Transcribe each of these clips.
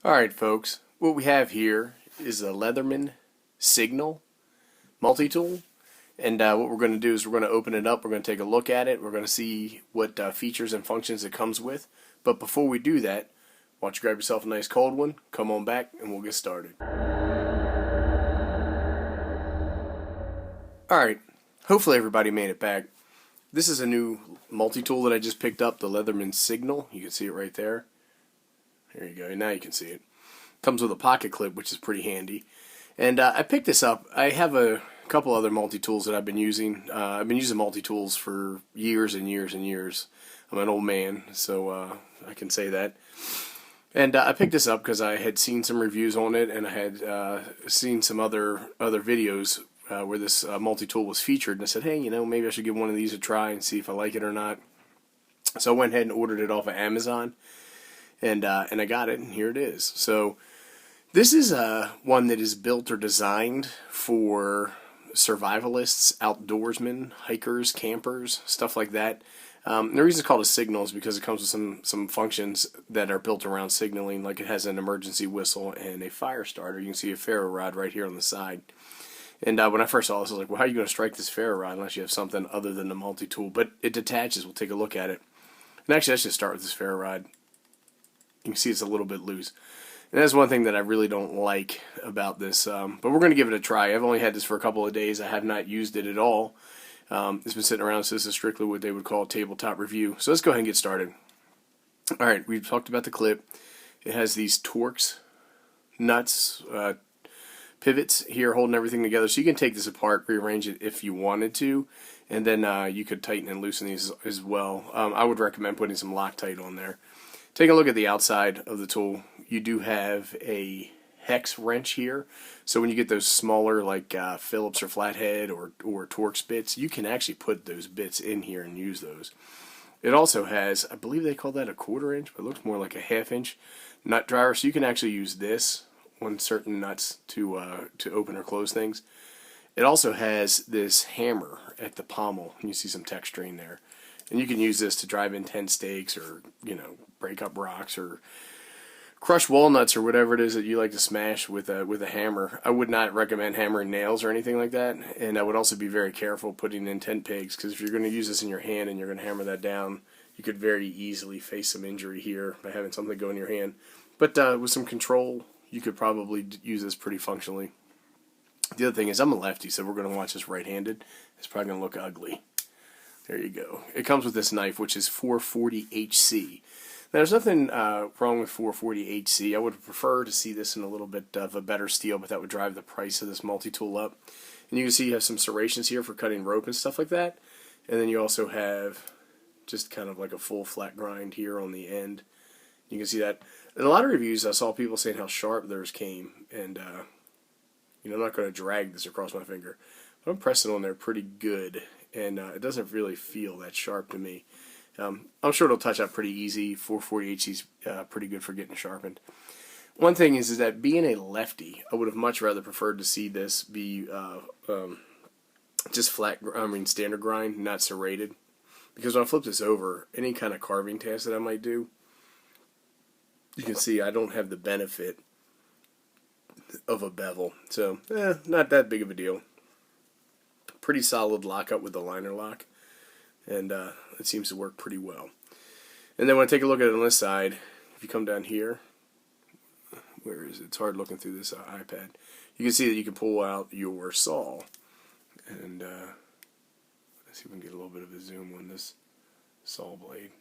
Alright folks, what we have here is a Leatherman Signal Multitool, and what we're going to do is we're going to open it up, we're going to take a look at it, we're going to see what features and functions it comes with. But before we do that, why don't you grab yourself a nice cold one, come on back, and we'll get started. Alright, hopefully everybody made it back. This is a new multi-tool that I just picked up, the Leatherman Signal. You can see it right there. There you go, now you can see it. Comes with a pocket clip, which is pretty handy. And I picked this up. I have a couple other multi-tools that I've been using. I've been using multi-tools for years and years and years. I'm an old man, so I can say that. And I picked this up because I had seen some reviews on it, and I had seen some other videos where this multi-tool was featured. And I said, hey, maybe I should give one of these a try and see if I like it or not. So I went ahead and ordered it off of Amazon. And I got it, and here it is. So this is one that is built or designed for survivalists, outdoorsmen, hikers, campers, stuff like that. The reason it's called a signal is because it comes with some functions that are built around signaling, like it has an emergency whistle and a fire starter. You can see a ferro rod right here on the side. And when I first saw this, I was like, well, how are you going to strike this ferro rod unless you have something other than the multi-tool? But it detaches. We'll take a look at it. And actually, let's just start with this ferro rod. You can see it's a little bit loose. And that's one thing that I really don't like about this. But we're going to give it a try. I've only had this for a couple of days. I have not used it at all. It's been sitting around, so this is strictly what they would call a tabletop review. So let's go ahead and get started. Alright, we've talked about the clip. It has these Torx nuts, pivots here holding everything together. So you can take this apart, rearrange it if you wanted to. And then you could tighten and loosen these as well. I would recommend putting some Loctite on there. Take a look at the outside of the tool. You do have a hex wrench here, so when you get those smaller like Phillips or flathead or Torx bits, you can actually put those bits in here and use those. It also has, I believe they call that a 1/4 inch, but it looks more like a 1/2 inch nut driver, so you can actually use this on certain nuts to open or close things. It also has this hammer at the pommel, and you see some texturing there. And you can use this to drive in tent stakes or, break up rocks or crush walnuts or whatever it is that you like to smash with a hammer. I would not recommend hammering nails or anything like that. And I would also be very careful putting in tent pegs, because if you're going to use this in your hand and you're going to hammer that down, you could very easily face some injury here by having something go in your hand. But with some control, you could probably use this pretty functionally. The other thing is, I'm a lefty, so we're going to watch this right-handed. It's probably going to look ugly. There you go. It comes with this knife, which is 440 HC. Now, there's nothing wrong with 440 HC. I would prefer to see this in a little bit of a better steel, but that would drive the price of this multi-tool up. And you can see you have some serrations here for cutting rope and stuff like that. And then you also have just kind of like a full flat grind here on the end. You can see that. In a lot of reviews, I saw people saying how sharp theirs came. And, I'm not going to drag this across my finger, but I'm pressing on there pretty good. And it doesn't really feel that sharp to me. I'm sure it'll touch up pretty easy. 440 HC is pretty good for getting sharpened. One thing is that being a lefty, I would have much rather preferred to see this be just standard grind, not serrated. Because when I flip this over, any kind of carving task that I might do, you can see I don't have the benefit of a bevel. So, not that big of a deal. Pretty solid lockup with the liner lock, and it seems to work pretty well. And then when I take a look at it on this side, if you come down here, where is it? It's hard looking through this iPad. You can see that you can pull out your saw, and let's see if we can get a little bit of a zoom on this saw blade.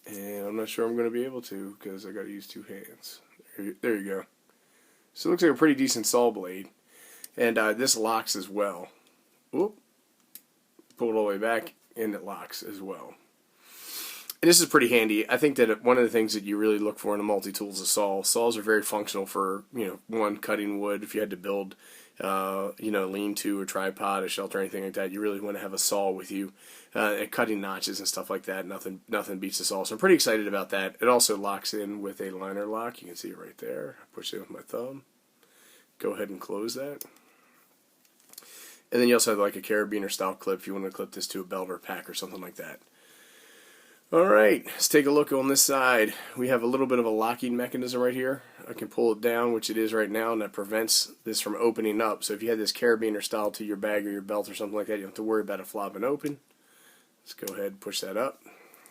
And I'm not sure I'm going to be able to, because I got to use two hands. There you go. So it looks like a pretty decent saw blade. And this locks as well. Whoop. Pull it all the way back, and it locks as well. And this is pretty handy. I think that one of the things that you really look for in a multi-tool is a saw. Saws are very functional for, one, cutting wood. If you had to build, lean-to or tripod, a shelter, anything like that, you really want to have a saw with you. And cutting notches and stuff like that, nothing beats a saw. So I'm pretty excited about that. It also locks in with a liner lock. You can see it right there. I push it with my thumb. Go ahead and close that. And then you also have like a carabiner style clip if you want to clip this to a belt or a pack or something like that. Alright, let's take a look on this side. We have a little bit of a locking mechanism right here. I can pull it down, which it is right now, and that prevents this from opening up. So if you had this carabiner style to your bag or your belt or something like that, you don't have to worry about it flopping open. Let's go ahead and push that up,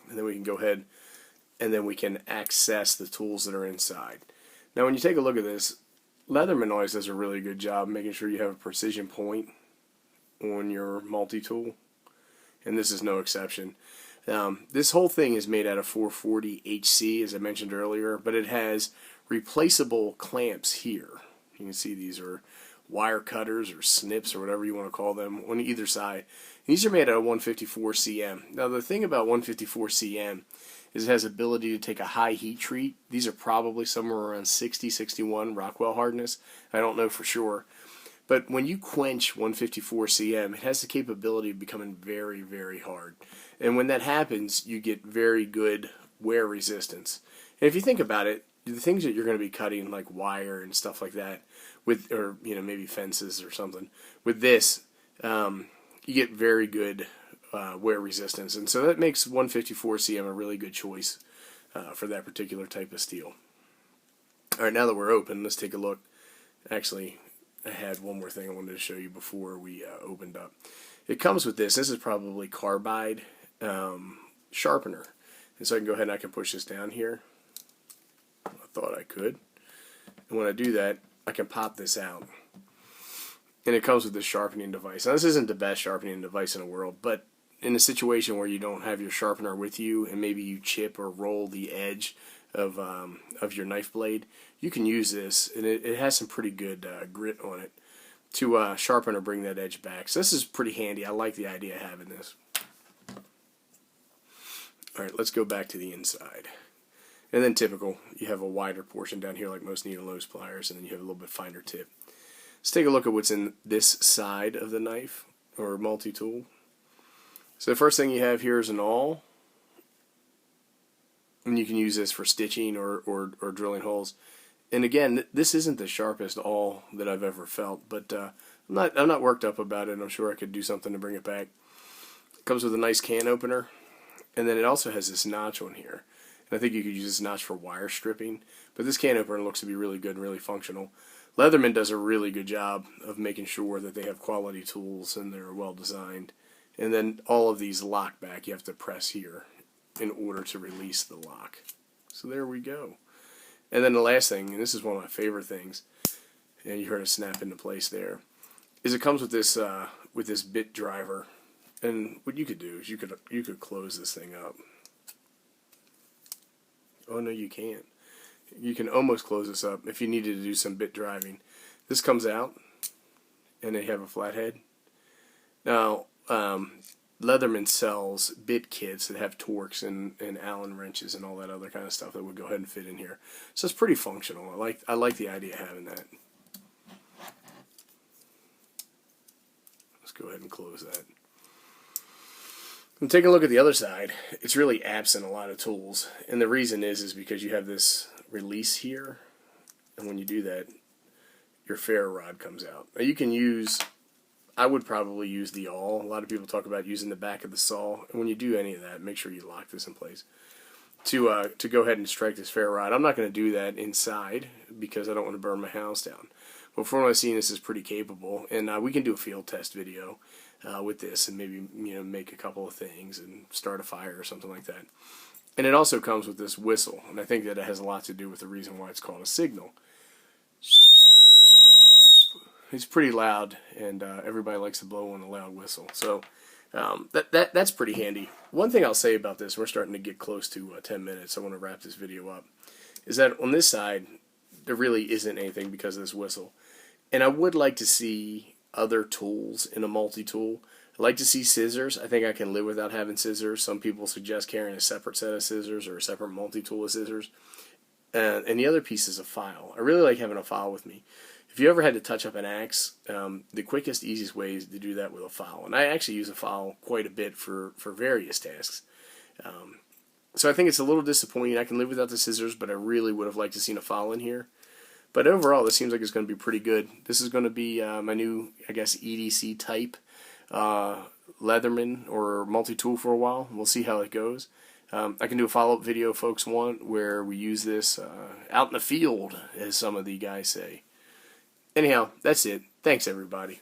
and then we can go ahead and then we can access the tools that are inside. Now when you take a look at this, Leatherman always does a really good job making sure you have a precision point on your multi-tool, and this is no exception. This whole thing is made out of 440 HC, as I mentioned earlier, but it has replaceable clamps here. You can see these are wire cutters or snips or whatever you want to call them on either side. These are made out of 154 cm. Now the thing about 154 cm is it has ability to take a high heat treat. These are probably somewhere around 60, 61 Rockwell hardness. I don't know for sure. But when you quench 154 cm, it has the capability of becoming very, very hard. And when that happens, you get very good wear resistance. And if you think about it, the things that you're going to be cutting, like wire and stuff like that, with, or maybe fences or something, with this, you get very good wear resistance. And so that makes 154 cm a really good choice for that particular type of steel. Alright, now that we're open, let's take a look. Actually, I had one more thing I wanted to show you before we opened up. It comes with this. This is probably carbide sharpener. And so I can go ahead and I can push this down here. I thought I could. And when I do that, I can pop this out. And it comes with this sharpening device. Now this isn't the best sharpening device in the world, but in a situation where you don't have your sharpener with you and maybe you chip or roll the edge of your knife blade, you can use this, and it has some pretty good grit on it to sharpen or bring that edge back. So this is pretty handy. I like the idea of having this. Alright, let's go back to the inside. And then typical, you have a wider portion down here like most needle nose pliers, and then you have a little bit finer tip. Let's take a look at what's in this side of the knife, or multi-tool. So the first thing you have here is an awl. And you can use this for stitching or drilling holes. And again, this isn't the sharpest awl that I've ever felt, but I'm not worked up about it. I'm sure I could do something to bring it back. It comes with a nice can opener, and then it also has this notch on here. And I think you could use this notch for wire stripping, but this can opener looks to be really good and really functional. Leatherman does a really good job of making sure that they have quality tools and they're well designed. And then all of these lock back, you have to press here in order to release the lock. So there we go. And then the last thing, and this is one of my favorite things, and you heard it snap into place there, is it comes with this bit driver. And what you could do is you could close this thing up. Oh no, you can't. You can almost close this up if you needed to do some bit driving. This comes out, and they have a flathead. Now, Leatherman sells bit kits that have Torx and Allen wrenches and all that other kind of stuff that would go ahead and fit in here. So it's pretty functional. I like the idea of having that. Let's go ahead and close that. And take a look at the other side. It's really absent a lot of tools, and the reason is because you have this release here, and when you do that, your ferro rod comes out. Now you can use, I would probably use the awl. A lot of people talk about using the back of the saw, and when you do any of that, make sure you lock this in place to go ahead and strike this ferro rod. I'm not going to do that inside because I don't want to burn my house down. But from what I've seen, this is pretty capable, and we can do a field test video with this and maybe make a couple of things and start a fire or something like that. And it also comes with this whistle, and I think that it has a lot to do with the reason why it's called a signal. It's pretty loud, and everybody likes to blow on a loud whistle. So that's pretty handy. One thing I'll say about this, we're starting to get close to 10 minutes. I want to wrap this video up. Is that on this side, there really isn't anything because of this whistle. And I would like to see other tools in a multi-tool. I'd like to see scissors. I think I can live without having scissors. Some people suggest carrying a separate set of scissors or a separate multi-tool of scissors. And the other piece is a file. I really like having a file with me. If you ever had to touch up an axe, the quickest, easiest way is to do that with a file. And I actually use a file quite a bit for various tasks. So I think it's a little disappointing. I can live without the scissors, but I really would have liked to seen a file in here. But overall, this seems like it's going to be pretty good. This is going to be my new, I guess, EDC type Leatherman or multi-tool for a while. We'll see how it goes. I can do a follow-up video, folks want, where we use this out in the field, as some of the guys say. Anyhow, that's it. Thanks, everybody.